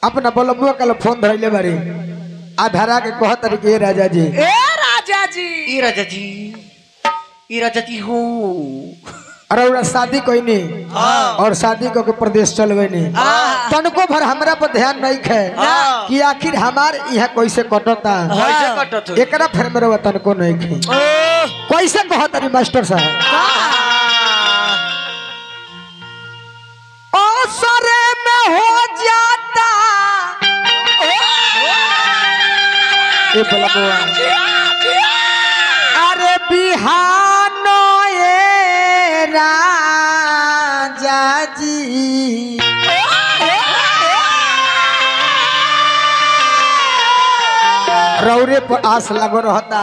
अपना बोलबुआ कल फोन धरले बारी आ धरा के कह तरीके राजा जी ई राजा जी हो अरे उड़ा शादी कोई नहीं और शादी को के प्रदेश चल गई नहीं तनको भर हमरा पर ध्यान नहीं है कि आखिर हमार यहाँ कैसे कटता एकरा फिर मेरे वतन को नहीं है कैसे कह तरी मास्टर साहब सरे में हो जाता ये बोला अरे बिहानो ये राजा जी रौरे पर आस लगो रहता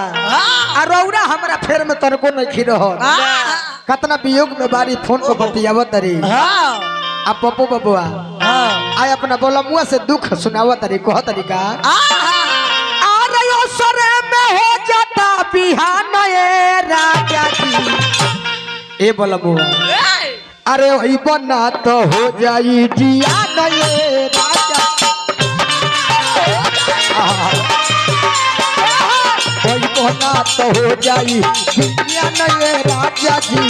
आ रौरा हमरा फेर में तनको नहीं खी रहो कतना वियोग में बारी फोन पर बतियावत तरी आ पप्पू बबुआ आय अपना बोला मुआ से दुख सुनावा तरी कह तरीका अरे यो सरे में हो जाता बिहान ये राजा जी ए बोला मुआ अरे वही बना तो हो जाई जियान ये राजा वही बना तो हो जाई जियान ये राजा जी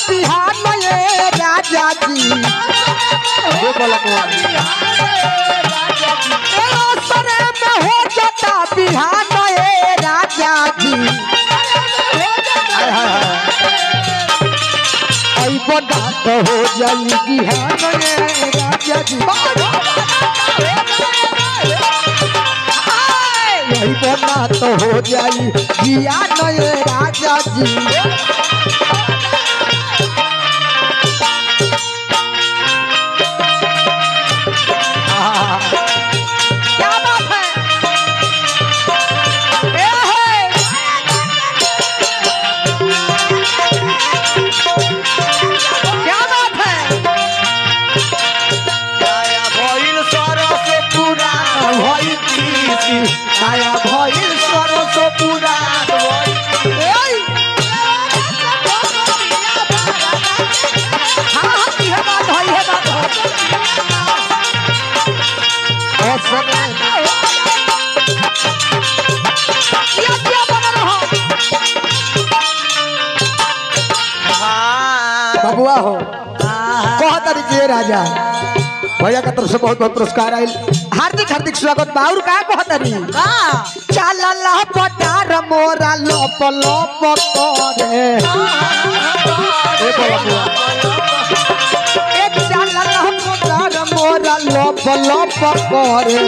बिहान ये राजा जी वो बोला सरे में हो जाता बिहान ये राजा जी आई बना तो हो जाई बिहान ये राजा जी आई बना तो हो जाई बिहान ये राजा जी आया भइल सरस पूरा बबुआ हो कह तरीके राजा भैया का तरफ से बहुत बहुत पुरस्कार आयल हार्दिक हार्दिक स्वागत बाउर का कहतरी चलला पटार मोरा लोप लोप करे ए बोला एक चलला पटार मोरा लोप लोप करे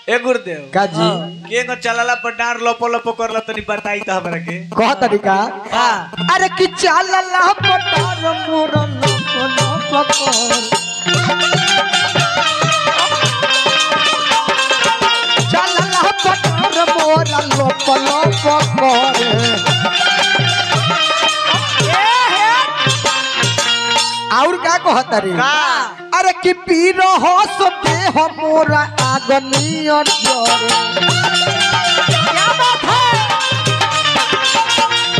ए गुरुदेव काजी केगो चलला पटार लोपो लोपो करला तनी बताई त हमरा के कह तरीका अरे कि चलला पटार मोरा लोप लोप करे चलला पटार मोरा लोप लोप करे और का कहतरी अरे कि पीरो हो सोते हो मोरा आगनिया जोरे क्या बात है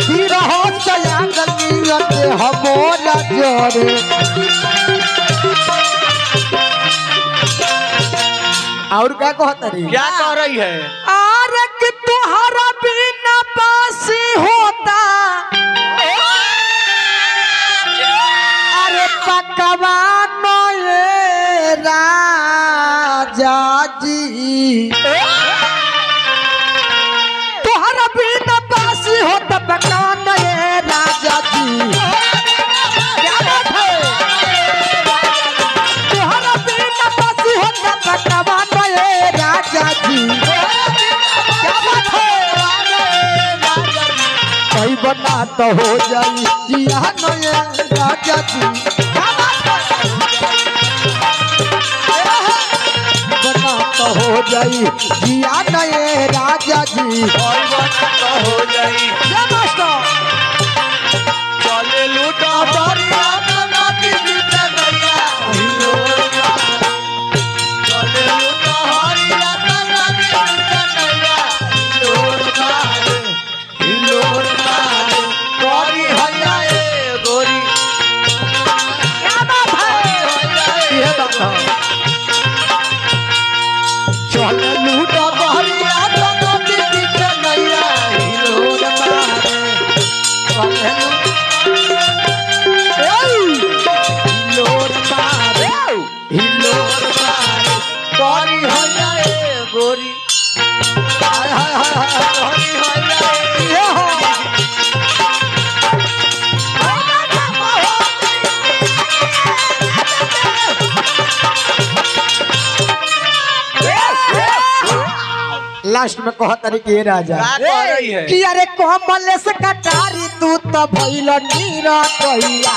पीरो हो सोते आगनिया ते हो मोरा जोरे और क्या कहतरी क्या कह रही है अरे कि तुम्हारा बिना पासी होता अरे पकवान ये राजा जी तुम्हारा बिना पासी होता पकवान ये राजा जी क्या बात है तुम्हारा बिना पासी होता पकवान ये राजा जी क्या बात है कहीं बना तो हो जाई जिया नये राजा जी बना तो हो जाई जिया नये राजा जी बना हो जाई चले लूटा दरिया बना के बीते गया चले लूटा हरिया बना के बीते गया लास्ट में कह तरीके राजा क्या कह रही है कि अरे कमलेश कटारी तू तो भइल नीरा कहिया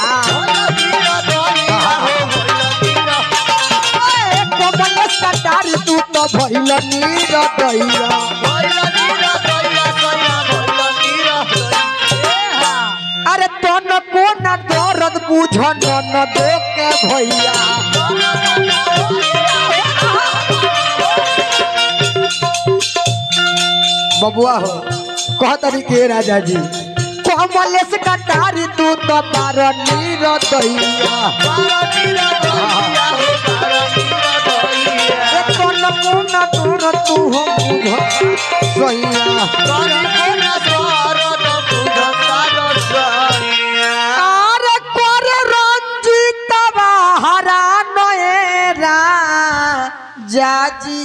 कमलेश कटारी तू तो भइल नीरा कहिया अरे तन को न दर्द बुझ न दो के भैया बबुआ हो कह तरीके राजा जी कमलेश कटारी तू तो बार नीर दैया तन को न दर्द तू हो बुझ सैया जाजी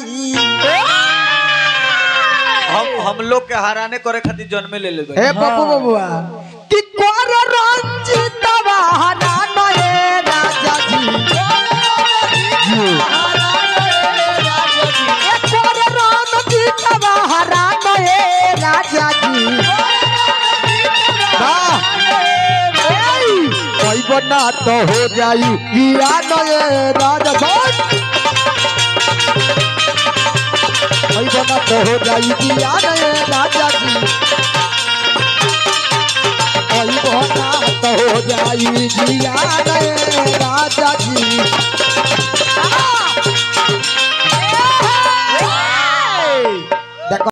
हम लोग के हराने करे खातिर जन्म ले ले हे पप्पू बबुआ कि कोर रंजित हरानो हे राजा जी कोर रंजित हरानो हे राजा जी कोई बना तो हो जाई किया नए राजा बना तो हो जाई दिया रे राजा जी बना तो हो जाई दिया रे राजा जी